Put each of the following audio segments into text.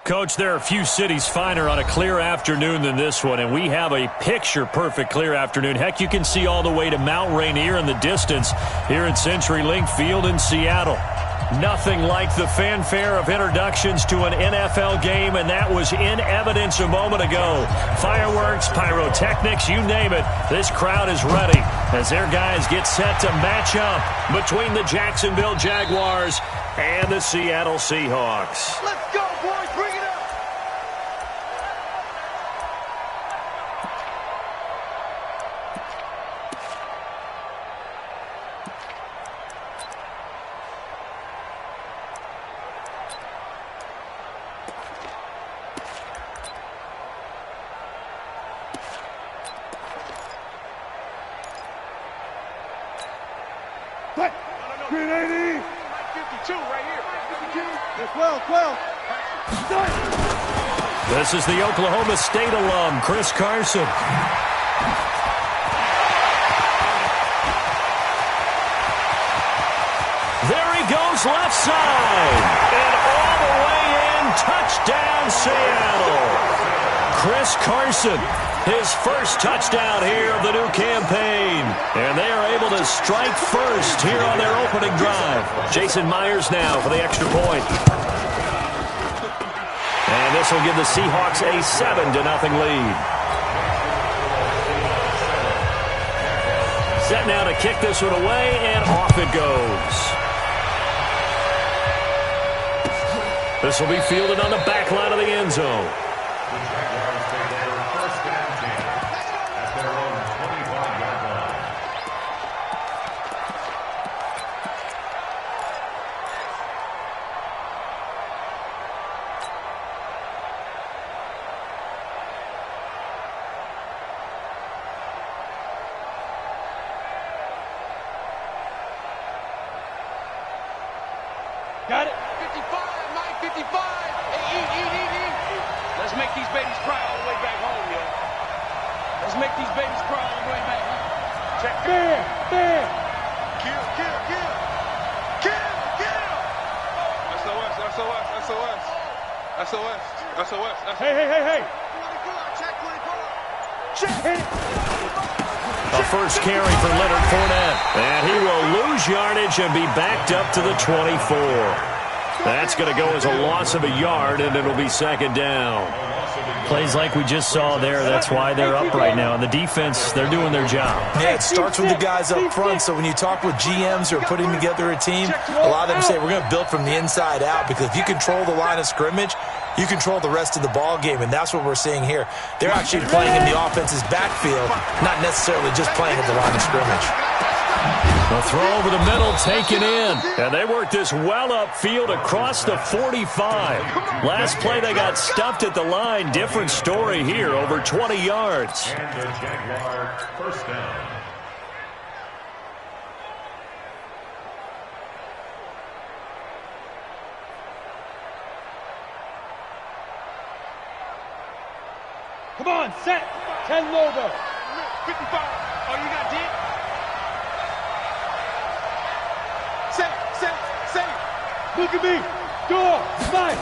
Coach, there are a few cities finer on a clear afternoon than this one, and we have a picture-perfect clear afternoon. Heck, you can see all the way to Mount Rainier in the distance here at CenturyLink Field in Seattle. Nothing like the fanfare of introductions to an NFL game, and that was in evidence a moment ago. Fireworks, pyrotechnics, you name it. This crowd is ready as their guys get set to match up between the Jacksonville Jaguars and the Seattle Seahawks. Let's go, boys. Bring it up. What? 380. 52 right here. 12. This is the Oklahoma State alum, Chris Carson. There he goes, left side. And all the way in, touchdown Seattle. Chris Carson, his first touchdown here of the new campaign. And they are able to strike first here on their opening drive. Jason Myers now for the extra point. And this will give the Seahawks a 7-0 lead. Set now to kick this one away, and off it goes. This will be fielded on the back line of the end zone. Got it. 55, Mike, 55. Hey, eat. Let's make these babies cry all the way back home, yo. Let's make these babies cry all the way back home. Check. Bam. Kill. SOS. Hey. Check. A first carry for Leonard Fournette. And he will lose yardage and be backed up to the 24. That's going to go as a loss of a yard, and it'll be second down. Plays like we just saw there, that's why they're up right now. And the defense, they're doing their job. Yeah, it starts with the guys up front. So when you talk with GMs who are putting together a team, a lot of them say we're going to build from the inside out, because if you control the line of scrimmage, you control the rest of the ball game, and that's what we're seeing here. They're actually playing in the offense's backfield, not necessarily just playing at the line of scrimmage. The throw over the middle taken in. And they worked this well upfield across the 45. Last play they got stuffed at the line. Different story here, over 20 yards. And the Jaguar first down. Come on, set. 10 logo. 55. Oh, you got deep? Set. Look at me. Go. Fight.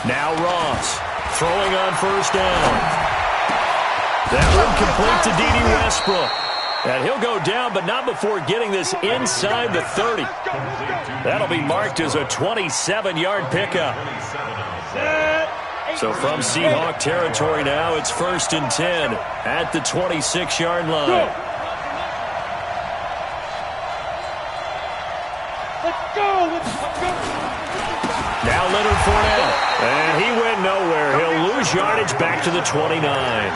Now Ross throwing on first down. That one complete to D.D. Westbrook. And he'll go down, but not before getting this inside the 30. That'll be marked as a 27-yard pickup. So from Seahawk territory now, it's 1st and 10 at the 26-yard line. Let's go. Now Leonard Fournette, and he went nowhere. He'll lose yardage back to the 29.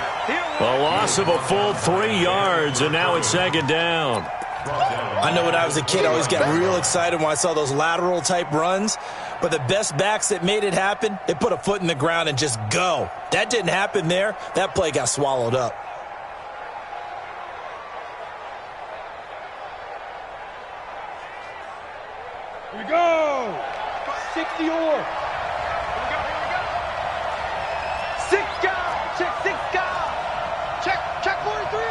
A loss of a full 3 yards, and now it's second down. I know when I was a kid, I always got real excited when I saw those lateral-type runs. But the best backs that made it happen, they put a foot in the ground and just go. That didn't happen there. That play got swallowed up. Here we go. 60 or. Six guy. Check 6 guy. Check 43.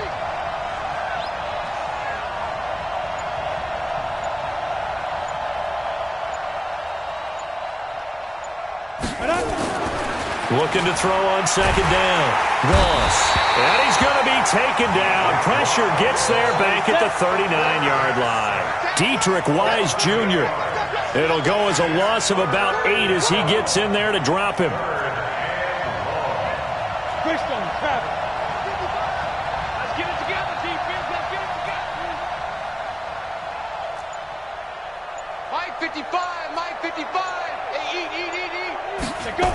Right on. Looking to throw on second down. Ross. And he's going to be taken down. Pressure gets there back at the 39-yard line. Dietrich Wise Jr. It'll go as a loss of about 8 as he gets in there to drop him. Let's get it together, defense. Let's get it together. Mike 55. Mike 55. Hey, eat. Let's go.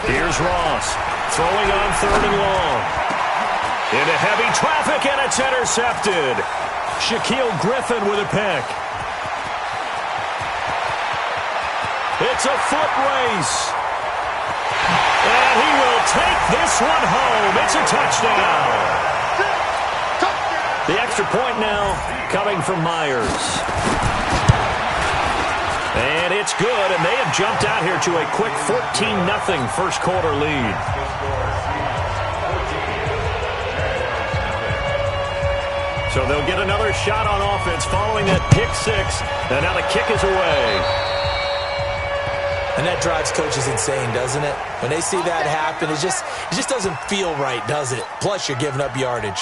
Here's Ross, throwing on third and long. Into heavy traffic, and it's intercepted. Shaquille Griffin with a pick. It's a foot race. And he will take this one home. It's a touchdown. The extra point now coming from Myers. And it's good, and they have jumped out here to a quick 14-0 first quarter lead. So they'll get another shot on offense following that pick six, and now the kick is away. And that drives coaches insane, doesn't it? When they see that happen, it just doesn't feel right, does it? Plus, you're giving up yardage.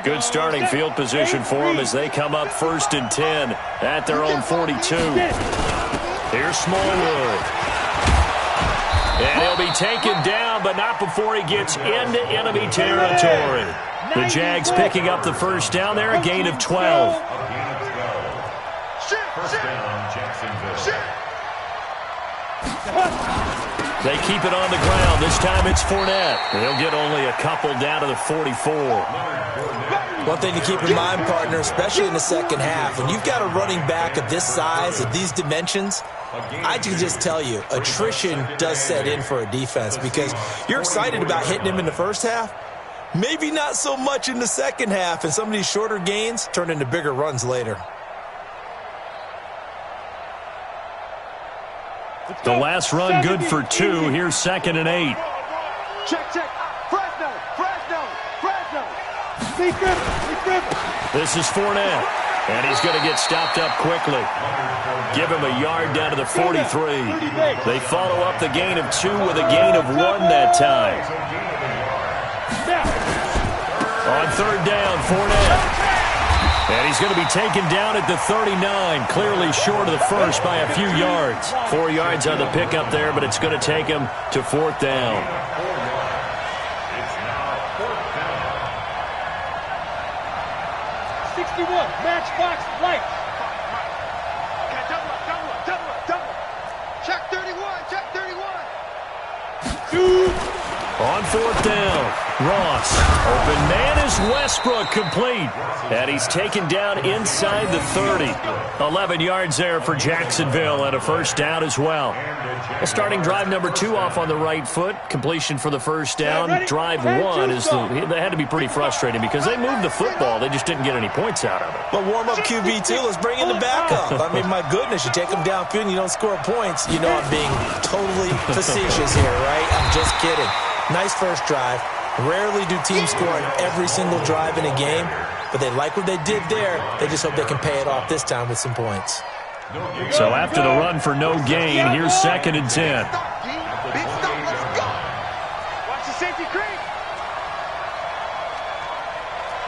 Good starting field position for them as they come up 1st and 10 at their own 42. Here's Smallwood. And he'll be taken down, but not before he gets into enemy territory. The Jags picking up the first down there, a gain of 12. First down, Jacksonville. They keep it on the ground. This time it's Fournette. They'll get only a couple down to the 44. One thing to keep in mind, partner, especially in the second half, when you've got a running back of this size, of these dimensions, I can just tell you, attrition does set in for a defense because you're excited about hitting him in the first half. Maybe not so much in the second half, and some of these shorter gains turn into bigger runs later. The last run good for 2. Here's 2nd and 8. Check. Fresno. This is Fournette. And he's going to get stopped up quickly. Give him a yard down to the 43. They follow up the gain of 2 with a gain of 1 that time. On 3rd down, Fournette. And he's going to be taken down at the 39, clearly short of the first by a few yards. 4 yards on the pickup there, but it's going to take him to 4th down. It's now 4th down. 61, matchbox light. Double. Check 31. 2. On 4th down, Ross. Open man is Westbrook, complete. And he's taken down inside the 30. 11 yards there for Jacksonville and a first down as well. A starting drive number 2 off on the right foot. Completion for the first down. Drive 1 is they had to be pretty frustrating because they moved the football. They just didn't get any points out of it. But warm up QB too. Let's bring in the backup. I mean, my goodness, you take them downfield and you don't score points. You know I'm being totally facetious here, right? I'm just kidding. Nice first drive. Rarely do teams score on every single drive in a game, but they like what they did there. They just hope they can pay it off this time with some points. So after the run for no gain, here's 2nd and 10. Watch the safety creep.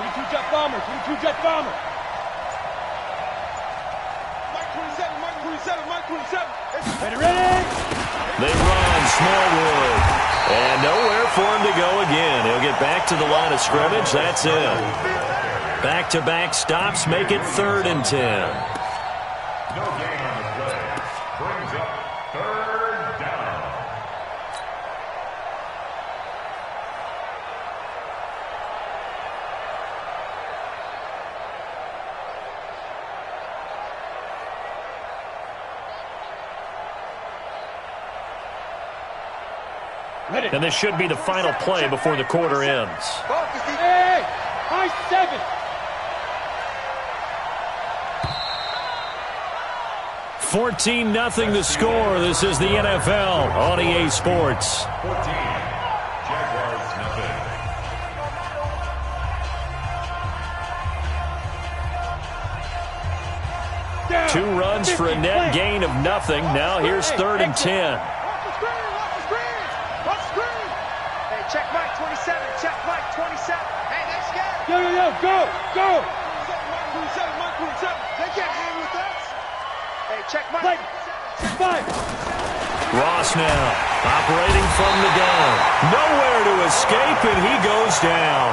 22 jet bomber. Mike 27. Ready. They run Smallwood. And nowhere for him to go again. He'll get back to the line of scrimmage. That's it. Back-to-back stops make it 3rd and 10. No gain on the play. Brings up 3rd down. And this should be the final play before the quarter ends. Hey, high 7. 14-0 the score. This is the NFL on EA Sports. 14. Jaguars nothing. 2 runs for a net gain of nothing. Now here's 3rd and 10. Hey, check Mike 27. Check Mike 27. Hey, let's go. Go. They can't hang with us. Hey, check Mike. Five. Ross now operating from the gun. Nowhere to escape, and he goes down.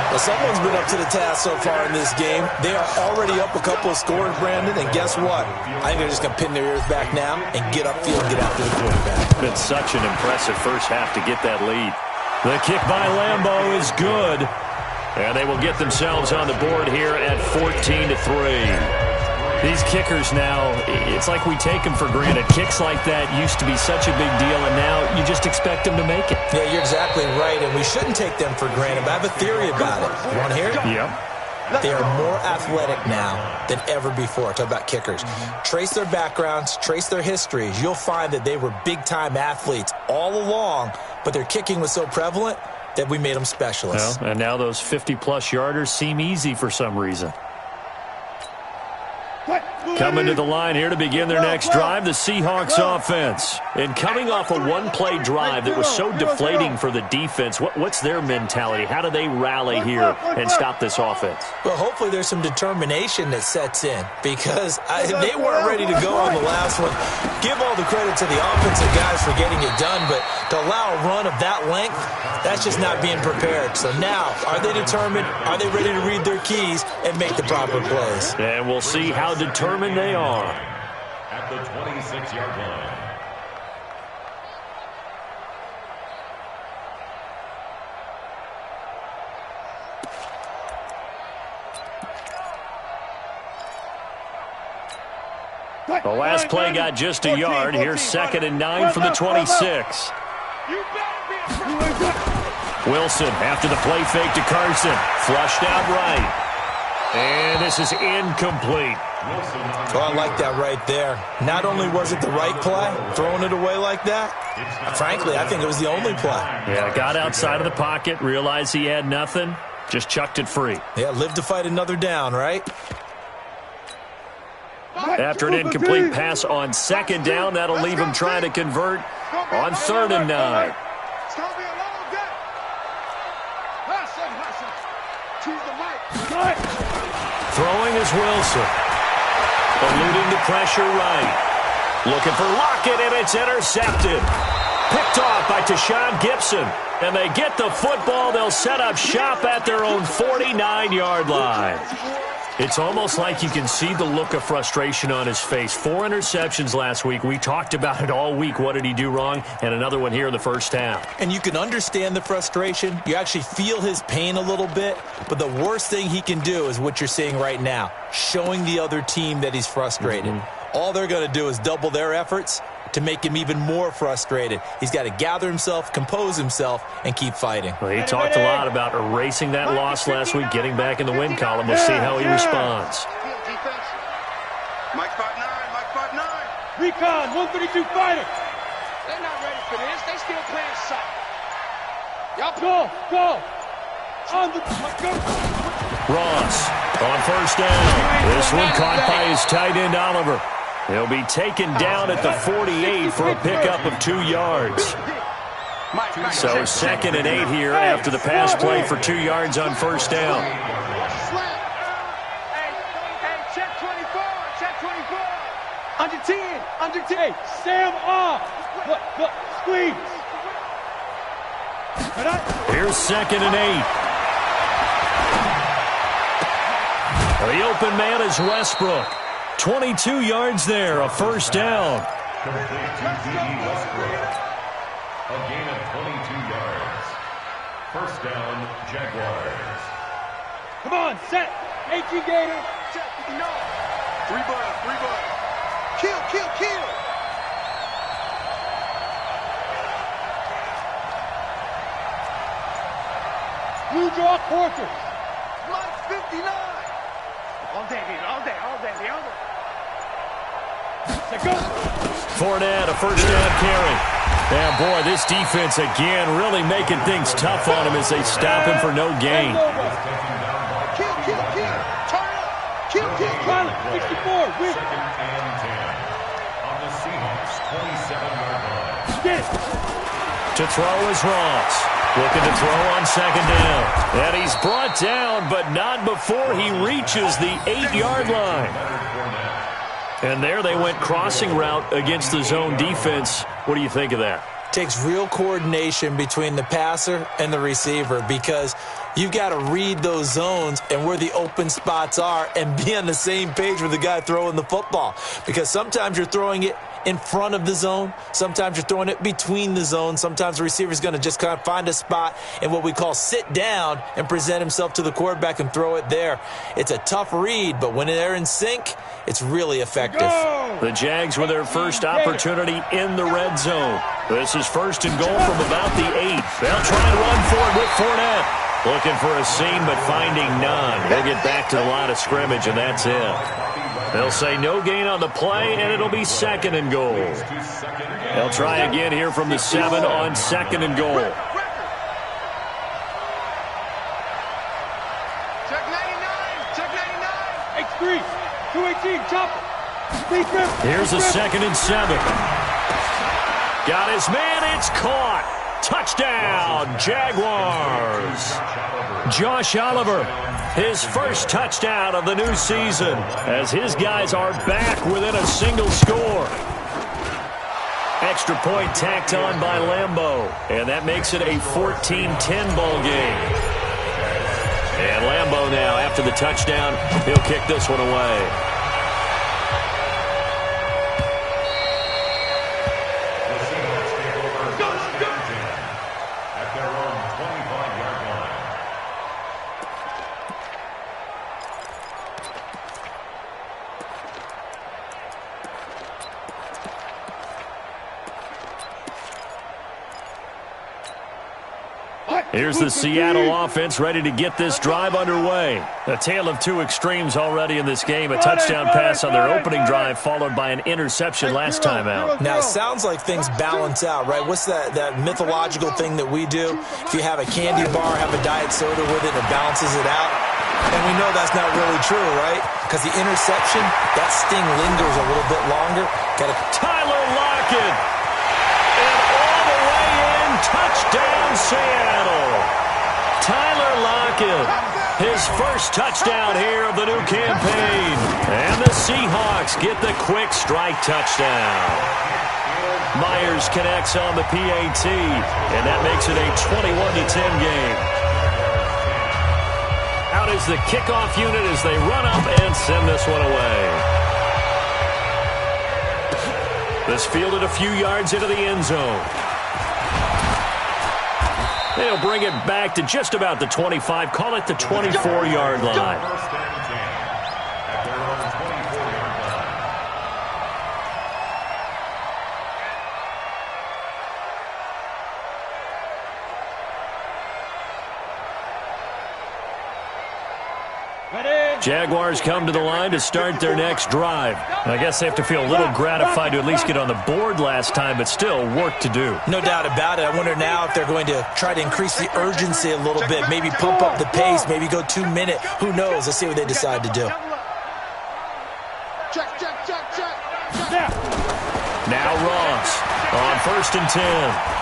Well, someone's been up to the task so far in this game. They are already up a couple of scores, Brandon, and guess what? I think they're just going to pin their ears back now and get upfield and get after the quarterback. Been such an impressive first half to get that lead. The kick by Lambeau is good, and they will get themselves on the board here at 14-3. These kickers now, it's like we take them for granted. Kicks like that used to be such a big deal, and now you just expect them to make it. Yeah, you're exactly right, and we shouldn't take them for granted, but I have a theory about it. You want to hear it? Yep. They are more athletic now than ever before. Talk about kickers. Trace their backgrounds, trace their histories. You'll find that they were big-time athletes all along, but their kicking was so prevalent that we made them specialists. Well, and now those 50-plus yarders seem easy for some reason. Coming to the line here to begin their next drive, the Seahawks offense. And coming off a one-play drive that was so deflating for the defense, what's their mentality? How do they rally here and stop this offense? Well, hopefully there's some determination that sets in because they weren't ready to go on the last one. Give all the credit to the offensive guys for getting it done, but to allow a run of that length, that's just not being prepared. So now, are they determined? Are they ready to read their keys and make the proper plays? And we'll see how determined they are. At the 26-yard line. The last play got just a yard. Here's 2nd and 9 from the 26. Wilson after the play fake to Carson. Flushed out right. And this is incomplete. Oh, I like that right there. Not only was it the right play, throwing it away like that, frankly, I think it was the only play. Yeah, got outside of the pocket, realized he had nothing, just chucked it free. Yeah, live to fight another down, right? After an incomplete pass on 2nd down, that'll leave him trying to convert on 3rd and 9. It's going to be a long day. Listen. Choose the mic. Throwing is Wilson. Eluding the pressure right. Looking for Lockett, and it's intercepted. Picked off by Tashawn Gibson. And they get the football. They'll set up shop at their own 49-yard line. It's almost like you can see the look of frustration on his face. 4 interceptions last week. We talked about it all week. What did he do wrong? And another one here in the first half. And you can understand the frustration. You actually feel his pain a little bit. But the worst thing he can do is what you're seeing right now, showing the other team that he's frustrated. All they're going to do is double their efforts to make him even more frustrated. He's got to gather himself, compose himself, and keep fighting. Well, he talked a lot about erasing that loss last week, getting back in the win column. We'll see how he responds. Mike 5'9", Mike 5'9". Recon, 132 fighter. They're not ready for this. They still playing soft. Y'all Go. On the go. Ross on 1st down. This one caught by his tight end, Oliver. He'll be taken down at the 48 for a pickup of 2 yards. So 2nd and 8 here after the pass play for 2 yards on 1st down. Hey, check 24. Under 10. Sam off. Look, squeeze. Here's 2nd and 8. The open man is Westbrook. 22 yards there, a 1st down. Complete to D.E. Westbrook. A gain of 22 yards. 1st down, Jaguars. Come on, set. HE Gator. No. 3 bud. Kill. Blue draw quarters. Mike 59. All day. Go. Fournette, a 1st down carry. And boy, this defense again really making things tough on him as they stop him for no gain. Kill. Turn up. Kill. play. 64, win. Second and 10. On the Seahawks' 27-yard line. Get it. To throw is Ross. Looking to throw on second down. And he's brought down, but not before he reaches the 8-yard line. And there they went crossing route against the zone defense. What do you think of that? Takes real coordination between the passer and the receiver because you've got to read those zones and where the open spots are and be on the same page with the guy throwing the football. Because sometimes you're throwing it in front of the zone. Sometimes you're throwing it between the zones. Sometimes the receiver's going to just kind of find a spot in what we call sit down and present himself to the quarterback and throw it there. It's a tough read, but when they're in sync, it's really effective. Go. The Jags with their first opportunity in the red zone. This is first and goal from about the 8. They'll try and run for it with Fournette. Looking for a seam, but finding none. They'll get back to the line of scrimmage, and that's it. They'll say no gain on the play, and it'll be second and goal. They'll try again here from the 7 on second and goal. Check 99. Check 99. X3. 218. Chopper. Here's a second and 7. Got his man. It's caught. Touchdown, Jaguars. Josh Oliver, his first touchdown of the new season as his guys are back within a single score. Extra point tacked on by Lambeau, and that makes it a 14-10 ball game. And Lambeau now, after the touchdown, he'll kick this one away. Here's the Seattle offense ready to get this drive underway. A tale of two extremes already in this game. A touchdown pass on their opening drive followed by an interception last time out. Now, it sounds like things balance out, right? What's that mythological thing that we do? If you have a candy bar, have a diet soda with it, it balances it out. And we know that's not really true, right? Because the interception, that sting lingers a little bit longer. Got a Tyler Lockett. Touchdown, Seattle. Tyler Lockett, his first touchdown here of the new campaign. And the Seahawks get the quick strike touchdown. Myers connects on the PAT, and that makes it a 21-10 game. Out is the kickoff unit as they run up and send this one away. This fielded a few yards into the end zone. They'll bring it back to just about the 25. Call it the 24-yard line. First and 10 at their own 24-yard line. Jaguars come to the line to start their next drive. I guess they have to feel a little gratified to at least get on the board last time, but still work to do. No doubt about it. I wonder now if they're going to try to increase the urgency a little bit, maybe pump up the pace, maybe go 2 minute. Who knows? Let's see what they decide to do. Check. Now Ross on first and 10.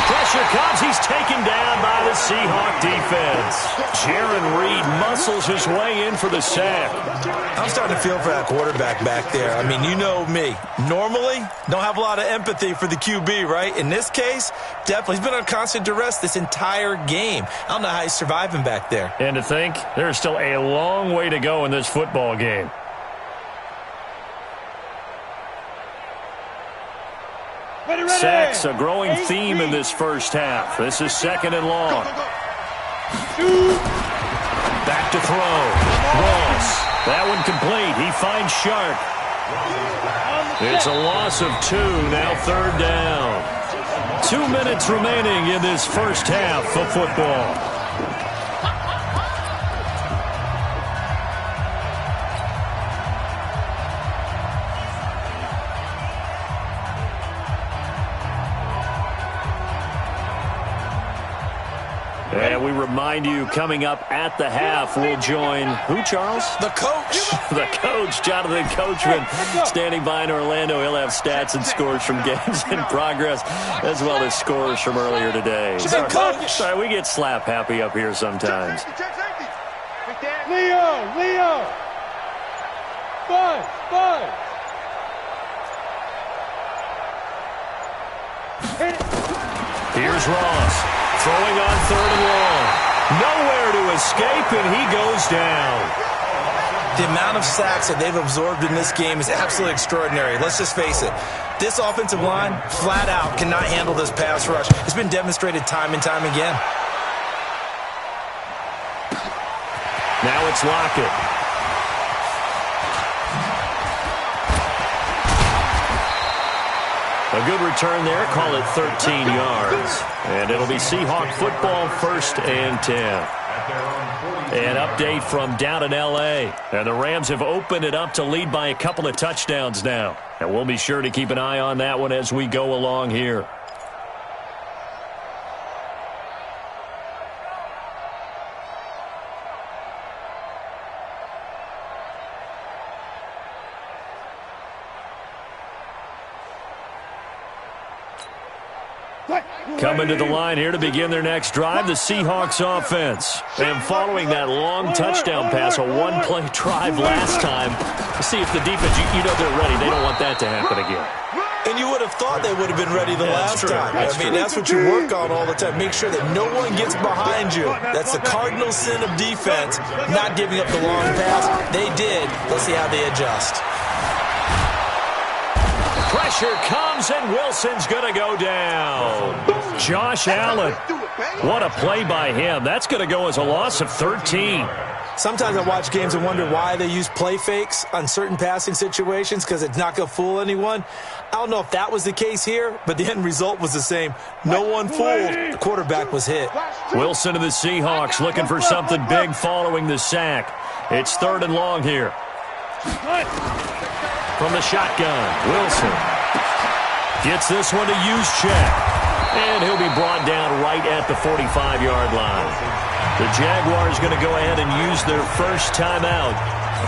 Pressure comes. He's taken down by the Seahawk defense. Jaron Reed muscles his way in for the sack. I'm starting to feel for that quarterback back there. I mean, you know me. Normally, don't have a lot of empathy for the QB, right? In this case, definitely. He's been on constant duress this entire game. I don't know how he's surviving back there. And to think, there's still a long way to go in this football game. Sacks, a growing theme in this first half. This is second and long. Back to throw. Ross. That one complete. He finds Sharp. It's a loss of 2. Now third down. 2 minutes remaining in this first half of football. And we remind you, coming up at the half, we'll join who, Charles? The coach. The coach, Jonathan Coachman, standing by in Orlando. He'll have stats and scores from games in progress, as well as scores from earlier today. Sorry, we get slap happy up here sometimes. Leo. 5. Here's Ross, throwing on 3rd and long. Nowhere to escape, and he goes down. The amount of sacks that they've absorbed in this game is absolutely extraordinary. Let's just face it. This offensive line, flat out, cannot handle this pass rush. It's been demonstrated time and time again. Now it's Lockett. A good return there, call it 13 yards. And it'll be Seahawk football, 1st and 10. An update from down in L.A. And the Rams have opened it up to lead by a couple of touchdowns now. And we'll be sure to keep an eye on that one as we go along here. Coming to the line here to begin their next drive, the Seahawks offense. And following that long touchdown pass, a one-play drive last time, see if the defense, you know they're ready. They don't want that to happen again. And you would have thought they would have been ready the last time. That's what you work on all the time. Make sure that no one gets behind you. That's the cardinal sin of defense, not giving up the long pass. They did. Let's see how they adjust. Pressure comes, and Wilson's going to go down. Josh Allen. What a play by him. That's going to go as a loss of 13. Sometimes I watch games and wonder why they use play fakes on certain passing situations, because it's not going to fool anyone. I don't know if that was the case here, but the end result was the same. No one fooled. The quarterback was hit. Wilson and the Seahawks looking for something big following the sack. It's 3rd and long here. From the shotgun, Wilson gets this one to Juszczyk. And he'll be brought down right at the 45-yard line. The Jaguars going to go ahead and use their first timeout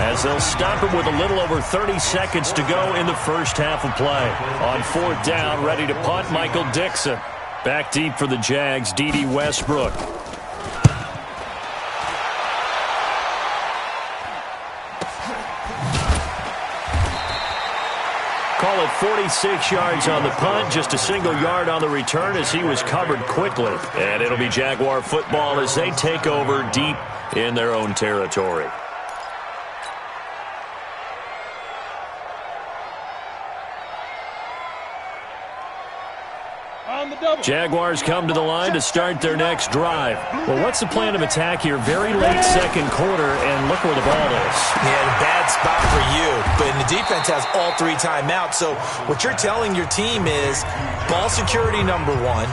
as they'll stop him with a little over 30 seconds to go in the first half of play. On 4th down, ready to punt, Michael Dixon. Back deep for the Jags, D.D. Westbrook. Call it 46 yards on the punt, just a single yard on the return as he was covered quickly. And it'll be Jaguar football as they take over deep in their own territory. Jaguars come to the line to start their next drive. Well, what's the plan of attack here? Very late second quarter, and look where the ball is. Yeah, bad spot for you, but the defense has all 3 timeouts. So what you're telling your team is ball security number 1.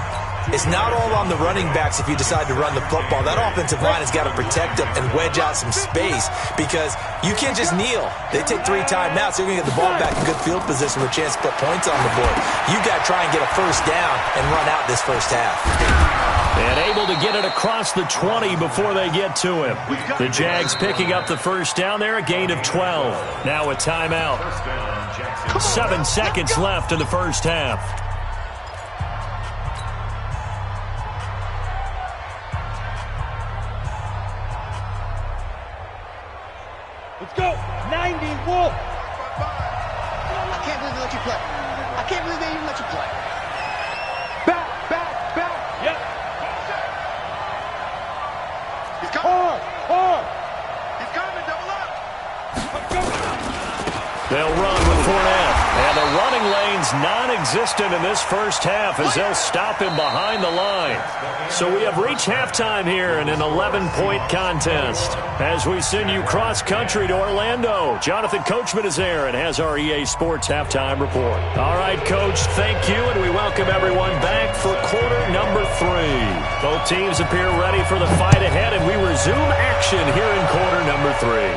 It's not all on the running backs if you decide to run the football. That offensive line has got to protect them and wedge out some space because you can't just kneel. They take 3 timeouts. They're going to get the ball back in good field position with a chance to put points on the board. You've got to try and get a first down and run out this first half. And able to get it across the 20 before they get to him. The Jags picking up the first down there, a gain of 12. Now a timeout. 7 seconds left in the first half. Let's go. 90, Wolf. I can't believe they let you play. I can't believe they even let you play. Back. Yep. He's coming. Hard. He's coming. Double up. They'll run with Fournette. And the running lane's non-existent in this first half as they'll stop him behind the line. So we have reached halftime here in an 11-point contest. As we send you cross-country to Orlando, Jonathan Coachman is there and has our EA Sports halftime report. All right, Coach, thank you, and we welcome everyone back for quarter number 3. Both teams appear ready for the fight ahead, and we resume action here in quarter number 3.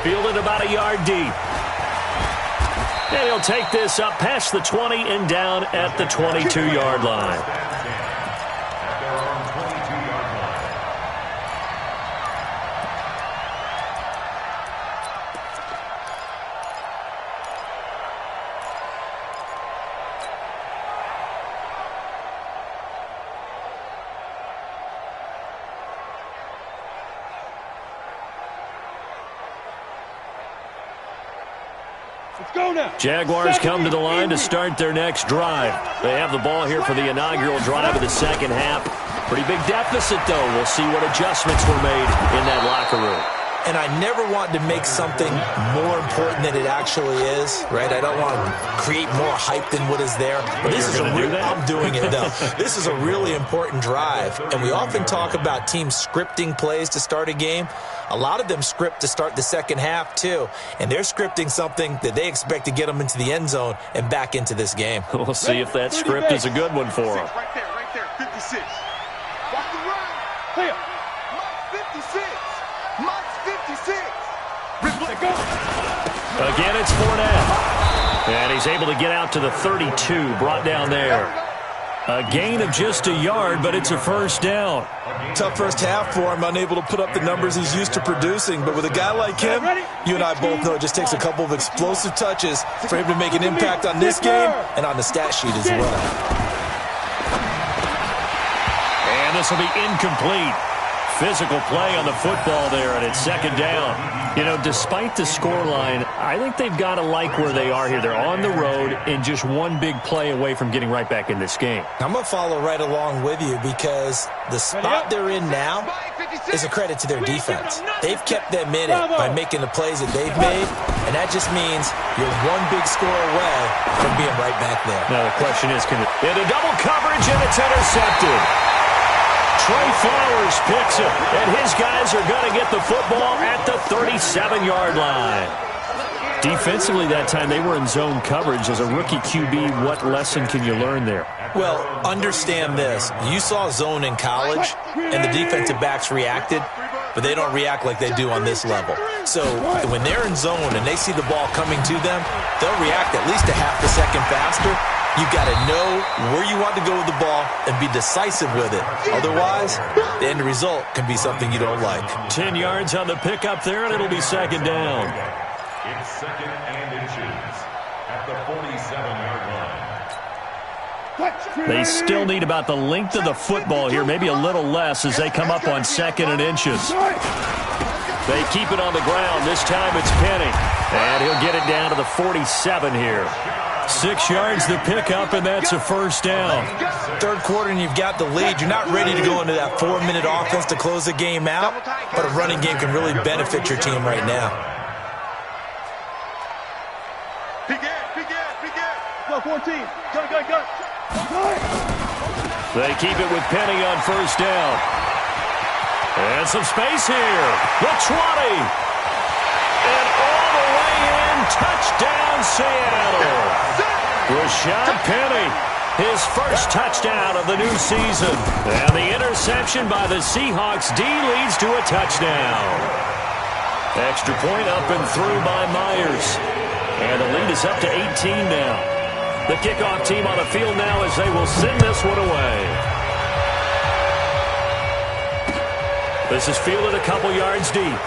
Fielded about a yard deep. And he'll take this up past the 20 and down at the 22-yard line. Let's go now. Jaguars come to the line to start their next drive. They have the ball here for the inaugural drive of the second half. Pretty big deficit, though. We'll see what adjustments were made in that locker room. And I never want to make something more important than it actually is, right? I don't want to create more hype than what is there. But this is I'm doing it, though. This is a really important drive. And we often talk about teams scripting plays to start a game. A lot of them script to start the second half, too. And they're scripting something that they expect to get them into the end zone and back into this game. We'll see if that script is a good one for them. Right there, 56. Watch the run. Clear. Mike 56. Mike's 56. Replay, go. Again, it's Fournette. And he's able to get out to the 32, brought down there. A gain of just a yard, but it's a first down. Tough first half for him, unable to put up the numbers he's used to producing. But with a guy like him, you and I both know it just takes a couple of explosive touches for him to make an impact on this game and on the stat sheet as well. And this will be incomplete. Physical play on the football there, and it's second down. You know, despite the scoreline, I think they've got to like where they are here. They're on the road and just one big play away from getting right back in this game. I'm going to follow right along with you because the spot they're in now is a credit to their defense. They've kept them in it by making the plays that they've made, and that just means you're one big score away from being right back there. Now the question is, can it into double coverage, and it's intercepted. Trey Flowers picks it, and his guys are going to get the football at the 37-yard line. Defensively that time, they were in zone coverage. As a rookie QB, what lesson can you learn there? Well, understand this. You saw zone in college, and the defensive backs reacted, but they don't react like they do on this level. So when they're in zone and they see the ball coming to them, they'll react at least a half a second faster. You've got to know where you want to go with the ball and be decisive with it. Otherwise, the end result can be something you don't like. 10 yards on the pickup there, and it'll be second down. It's second and inches at the 47-yard line. They still need about the length of the football here, maybe a little less as they come up on second and inches. They keep it on the ground. This time it's Penny. And he'll get it down to the 47 here. 6 yards the pickup, and that's a first down. Third quarter, and you've got the lead. You're not ready to go into that 4-minute offense to close the game out, but a running game can really benefit your team right now. Go, 14. Go. They keep it with Penny on first down. And some space here. The 20. And all the way in. Touchdown, Seattle. Rashad Penny, his first touchdown of the new season. And the interception by the Seahawks D leads to a touchdown. Extra point up and through by Myers. And the lead is up to 18 now. The kickoff team on the field now as they will send this one away. This is fielded a couple yards deep.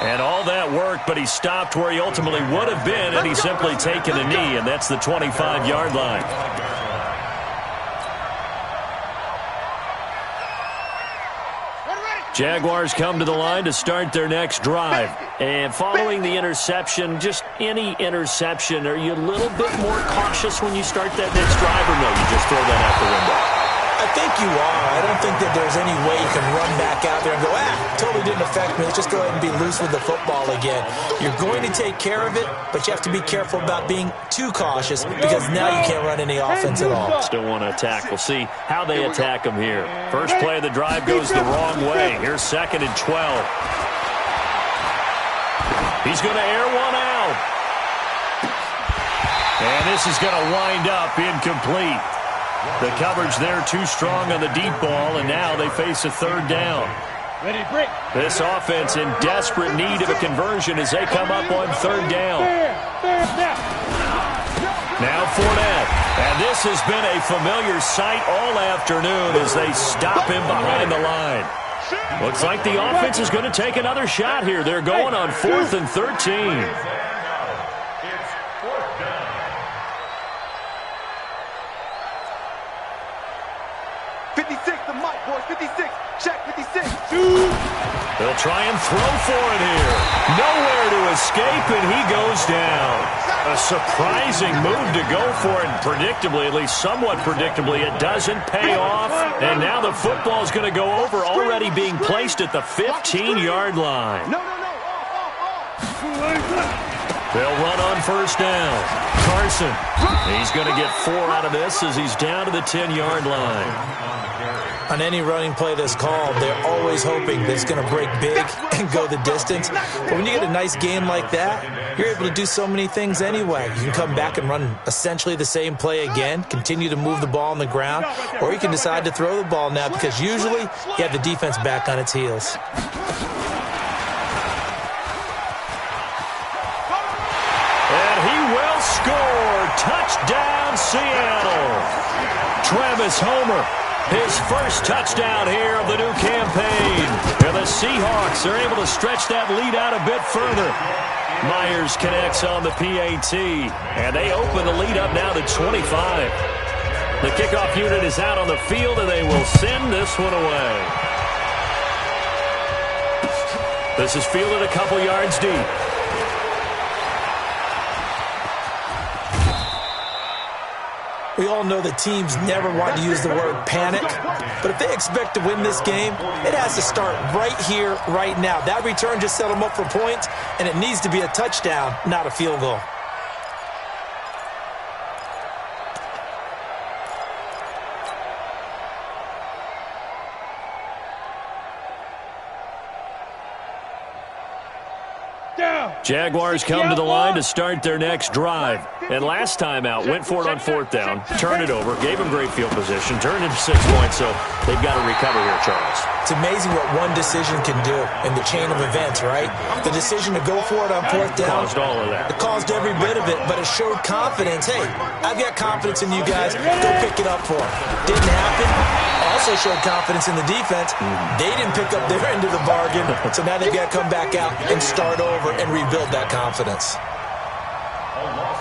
And all that work, but he stopped where he ultimately would have been had he simply taken a knee, and that's the 25-yard line. Jaguars come to the line to start their next drive. And following the interception, just any interception, are you a little bit more cautious when you start that next drive, or no, you just throw that out the window? I think you are. I don't think that there's any way you can run back out there and go, totally didn't affect me. Let's just go ahead and be loose with the football again. You're going to take care of it, but you have to be careful about being too cautious because now you can't run any offense at all. Still want to attack. We'll see how they attack them here. First play of the drive goes the wrong way. Here's second and 12. He's going to air one out. And this is going to wind up incomplete. The coverage there too strong on the deep ball, and now they face a third down. Ready, break. This offense in desperate need of a conversion as they come up on third down. Now Fournette. And this has been a familiar sight all afternoon as they stop him behind the line. Looks like the offense is going to take another shot here. They're going on 4th and 13. 56, the mic, boys. 56. Check 56. They'll try and throw for it here. Nowhere to escape, and he goes down. A surprising move to go for it, and predictably, at least somewhat predictably, it doesn't pay off. And now the football is going to go over, already being placed at the 15-yard line. They'll run on first down. Carson, he's going to get 4 out of this as he's down to the 10-yard line. On any running play that's called, they're always hoping that it's going to break big and go the distance. But when you get a nice game like that, you're able to do so many things anyway. You can come back and run essentially the same play again, continue to move the ball on the ground, or you can decide to throw the ball now because usually you have the defense back on its heels. And he will score. Touchdown, Seattle. Travis Homer. His first touchdown here of the new campaign. And the Seahawks are able to stretch that lead out a bit further. Myers connects on the PAT. And they open the lead up now to 25. The kickoff unit is out on the field, and they will send this one away. This is fielded a couple yards deep. We all know that teams never want to use the word panic, but if they expect to win this game, it has to start right here, right now. That return just set them up for points, and it needs to be a touchdown, not a field goal. Jaguars come to the line to start their next drive. And last time out, went for it on fourth down, turned it over, gave them great field position, turned into 6 points, so they've got to recover here, Charles. It's amazing what one decision can do in the chain of events, right? The decision to go for it on fourth down. Caused all of that. It caused every bit of it, but it showed confidence. Hey, I've got confidence in you guys. Go pick it up for them. Didn't happen. Also showed confidence in the defense. They didn't pick up their end of the bargain, so now they've got to come back out and start over and rebuild that confidence.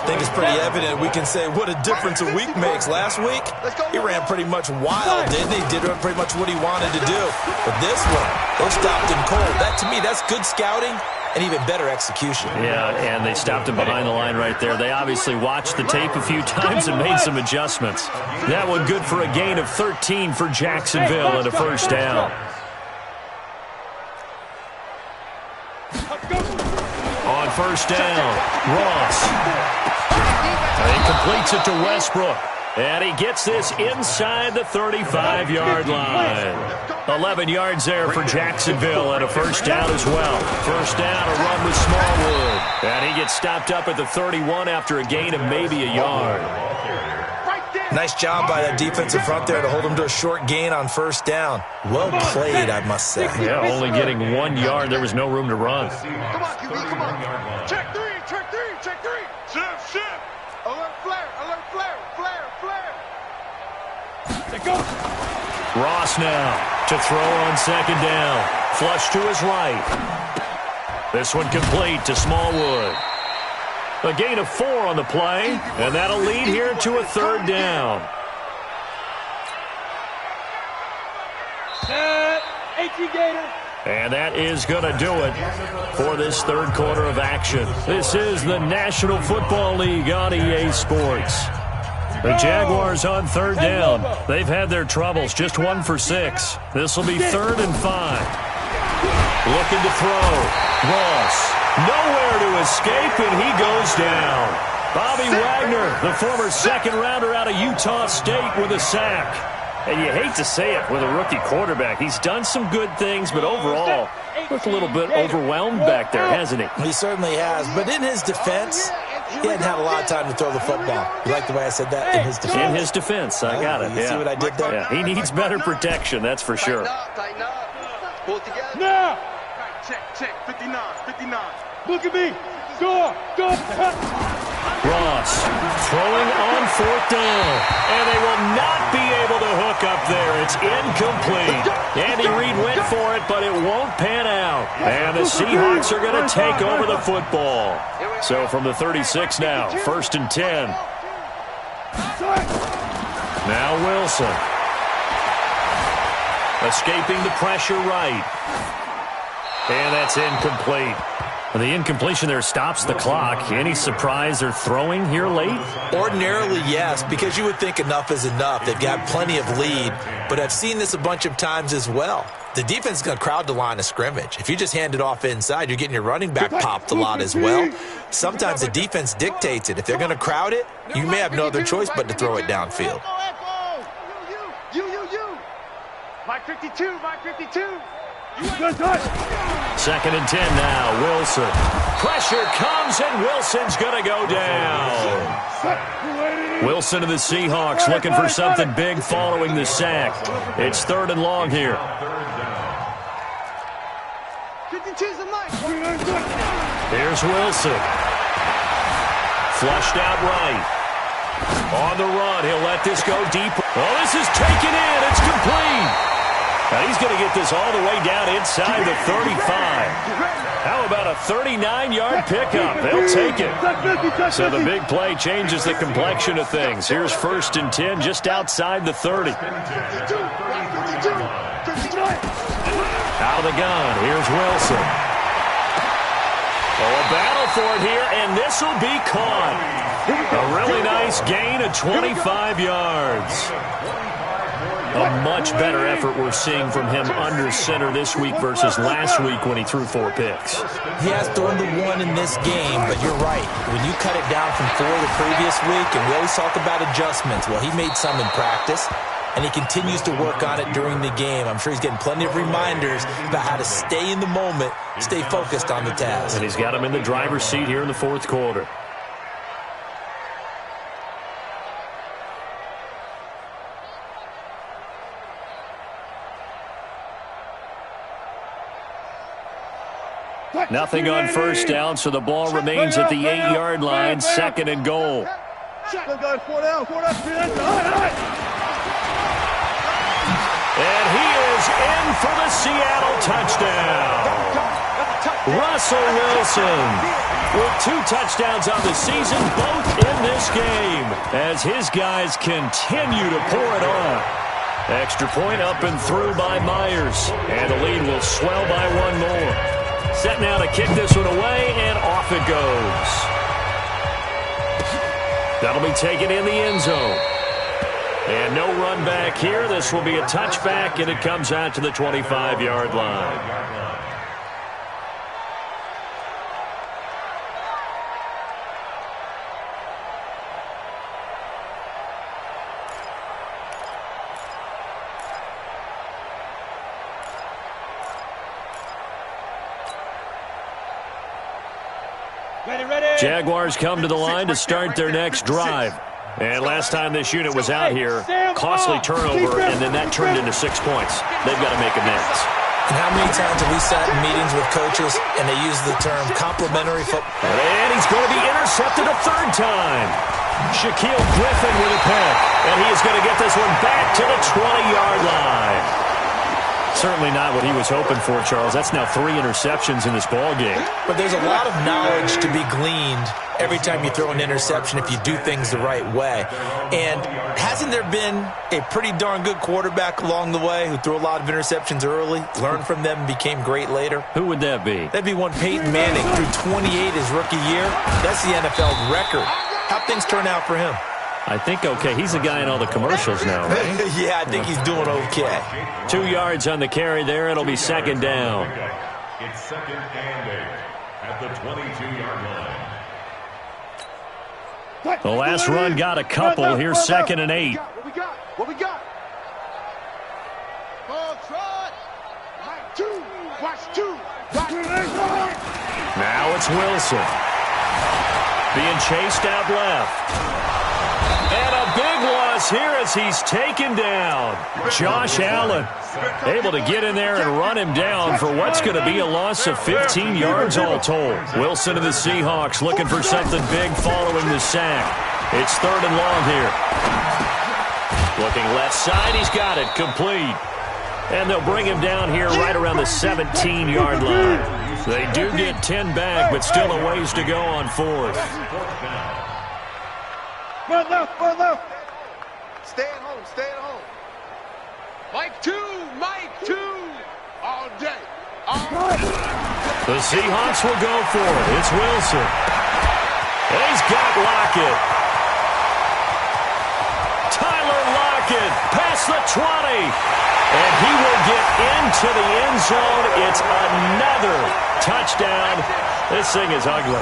I think it's pretty evident. We can say what a difference a week makes. Last week, he ran pretty much wild, didn't he? Did pretty much what he wanted to do. But this one, they stopped him cold. That, to me, that's good scouting and even better execution. Yeah, and they stopped him behind the line right there. They obviously watched the tape a few times and made some adjustments. That one good for a gain of 13 for Jacksonville and a first down. On first down, Ross. He completes it to Westbrook. And he gets this inside the 35-yard line. 11 yards there for Jacksonville and a first down as well. First down, a run with Smallwood. And he gets stopped up at the 31 after a gain of maybe a yard. Nice job by that defensive front there to hold him to a short gain on first down. Well played, I must say. Yeah, only getting 1 yard. There was no room to run. Come on, QB, come on. Check three, check three, check three. Shift, shift. Alert flare, alert flare, flare, flare. They go. Ross now to throw on second down. Flush to his right. This one complete to Smallwood. A gain of 4 on the play, and that'll lead here to a third down. Set. 18 Gator. And that is going to do it for this third quarter of action. This is the National Football League on EA Sports. The Jaguars on third down. They've had their troubles, just 1 for 6. This will be 3rd and 5. Looking to throw. Ross. Nowhere to escape, and he goes down. Bobby Wagner, the former second-rounder out of Utah State, with a sack. And you hate to say it with a rookie quarterback. He's done some good things, but overall, looked a little bit overwhelmed back there, hasn't he? He certainly has. But in his defense, he hadn't had a lot of time to throw the football. You like the way I said that? In his defense. In his defense, I got it. You see what I did there? Yeah, he needs better protection, that's for sure. Tighten up. Pull together. Now. Check. 59. Look at me. Go. Ross throwing on fourth down. And they will not be able to hook up there. It's incomplete. Andy Reid went for it, but it won't pan out. And the Seahawks are going to take over the football. So from the 36 now, 1st and 10. Now Wilson. Escaping the pressure right. And that's incomplete. The incompletion there stops the clock. Any surprise they're throwing here late? Ordinarily, yes, because you would think enough is enough. They've got plenty of lead, but I've seen this a bunch of times as well. The defense is going to crowd the line of scrimmage. If you just hand it off inside, you're getting your running back popped a lot as well. Sometimes the defense dictates it. If they're going to crowd it, you may have no other choice but to throw it downfield. Mike 52, Mike 52. Second and 10 now. Wilson. Pressure comes, and Wilson's going to go down. Wilson of the Seahawks looking for something big following the sack. It's 3rd and long here. 52's the Mike. Here's Wilson. Flushed out right. On the run, he'll let this go deep. Oh, this is taken in. It's complete. Now he's going to get this all the way down inside the 35. How about a 39-yard pickup? They'll take it. So the big play changes the complexion of things. Here's 1st and 10 just outside the 30. Out of the gun. Here's Wilson. Oh, a battle for it here, and this will be caught. A really nice gain of 25 yards. A much better effort we're seeing from him under center this week versus last week when he threw 4 picks. He has thrown the 1 in this game, but you're right. When you cut it down from 4 the previous week, and we always talk about adjustments, well, he made some in practice, and he continues to work on it during the game. I'm sure he's getting plenty of reminders about how to stay in the moment, stay focused on the task. And he's got him in the driver's seat here in the 4th quarter. Nothing on 1st down, so the ball remains at the 8-yard line, 2nd and goal. And he is in for the Seattle touchdown. Russell Wilson with 2 touchdowns on the season, both in this game, as his guys continue to pour it on. Extra point up and through by Myers, and the lead will swell by 1 more. Set now to kick this one away, and off it goes. That'll be taken in the end zone. And no run back here. This will be a touchback, and it comes out to the 25-yard line. Jaguars come to the line to start their next drive. And last time this unit was out here, costly turnover, and then that turned into 6 points. They've got to make amends. And how many times have we sat in meetings with coaches and they use the term complimentary football? And he's going to be intercepted a 3rd time. Shaquille Griffin with a pick. And he is going to get this one back to the 20-yard line. Certainly not what he was hoping for, Charles. That's now 3 interceptions in this ball game. But there's a lot of knowledge to be gleaned every time you throw an interception if you do things the right way. And hasn't there been a pretty darn good quarterback along the way who threw a lot of interceptions early, learned from them, and became great later? Who would that be? That'd be one Peyton Manning. Threw 28 his rookie year. That's the NFL record. How'd things turn out for him? I think okay. He's the guy in all the commercials now, right? Yeah, I think he's doing okay. 2 yards on the carry there. It'll be 2nd down. It's 2nd and 8 at the 22-yard line. The last run got a couple. Here's 2nd and 8. What we got? Ball trot. Right, 2. Watch 2. Now it's Wilson. Being chased out left. And a big loss here as he's taken down. Josh Allen able to get in there and run him down for what's going to be a loss of 15 yards all told. Wilson of the Seahawks looking for something big following the sack. It's 3rd and long here. Looking left side, he's got it, complete. And they'll bring him down here right around the 17-yard line. They do get 10 back, but still a ways to go on 4th. One left. Stay at home, stay at home. Mike 2, Mike 2. All day, The Seahawks will go for it. It's Wilson. And he's got Lockett. Tyler Lockett past the 20. And he will get into the end zone. It's another touchdown. This thing is ugly.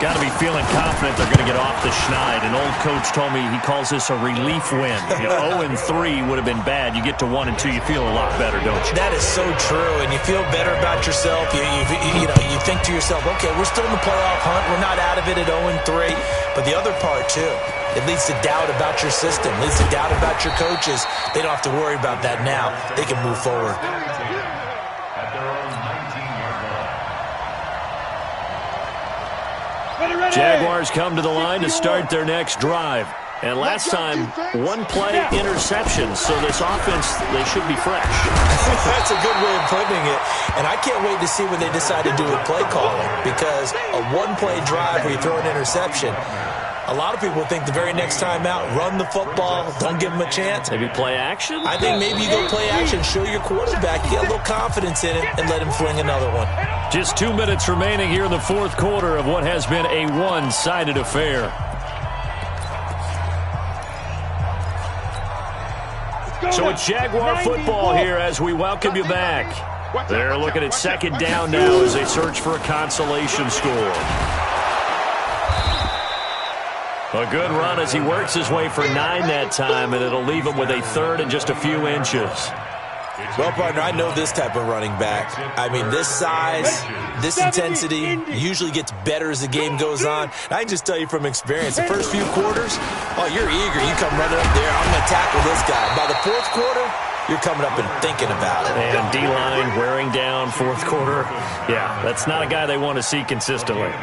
Got to be feeling confident they're going to get off the schneid. An old coach told me he calls this a relief win. 0-3 would have been bad. You get to 1-2, you feel a lot better, don't you? That is so true, and you feel better about yourself. You think to yourself, okay, we're still in the playoff hunt. We're not out of it at 0-3. But the other part, too, it leads to doubt about your system. It leads to doubt about your coaches. They don't have to worry about that now. They can move forward. At their own 19-yard line. Jaguars come to the line to start their next drive. And last time, one-play interception. So this offense, they should be fresh. That's a good way of putting it. And I can't wait to see what they decide to do with play calling. Because a one-play drive where you throw an interception, a lot of people think the very next time out, run the football, don't give them a chance. Maybe play action? I think maybe you go play action, show your quarterback, get a little confidence in it, and let him fling another one. Just 2 minutes remaining here in the fourth quarter of what has been a one-sided affair. So it's Jaguar football here as we welcome you back. They're looking at second down now as they search for a consolation score. A good run as he works his way for 9 that time, and it'll leave him with a third and just a few inches. Well, partner, I know this type of running back. I mean, this size, this intensity usually gets better as the game goes on. And I can just tell you from experience, the first few quarters, oh, you're eager. You come running up there, I'm going to tackle this guy. By the fourth quarter, you're coming up and thinking about it. And D-line wearing down fourth quarter. Yeah, that's not a guy they want to see consistently.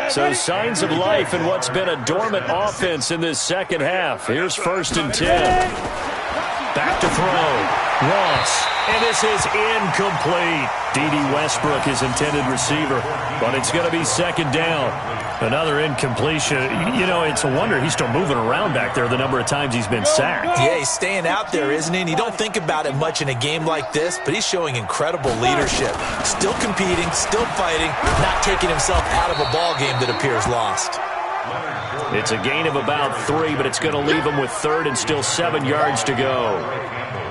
So signs of life in what's been a dormant offense in this second half. Here's 1st and 10. Back to throw. Ross. And this is incomplete. D.D. Westbrook, his intended receiver. But it's going to be second down. Another incompletion. You know, it's a wonder he's still moving around back there the number of times he's been sacked. Yeah, he's staying out there, isn't he? And you don't think about it much in a game like this, but he's showing incredible leadership. Still competing, still fighting, not taking himself out of a ball game that appears lost. It's a gain of about 3, but it's going to leave him with 3rd and still 7 yards to go.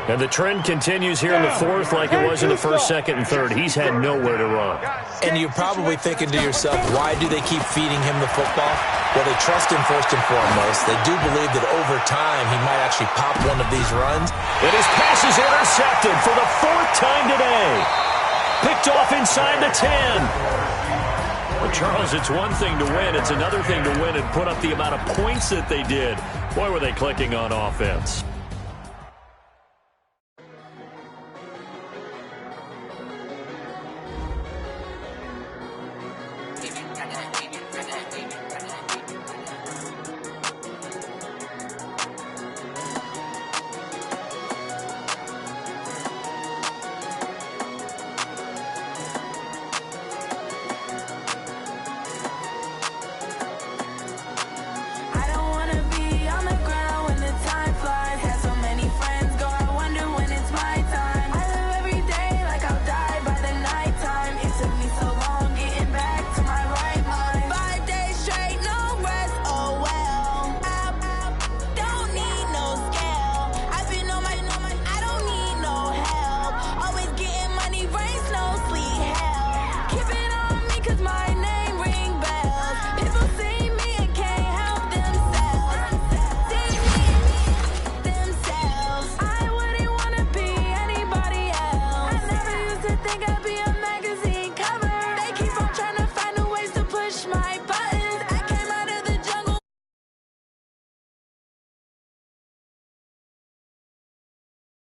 And the trend continues here in the fourth like it was in the first, second, and third. He's had nowhere to run. And you're probably thinking to yourself, why do they keep feeding him the football? Well, they trust him first and foremost. They do believe that over time he might actually pop one of these runs. And his pass is intercepted for the 4th time today. Picked off inside the 10. Well, Charles, it's one thing to win. It's another thing to win and put up the amount of points that they did. Boy, were they clicking on offense.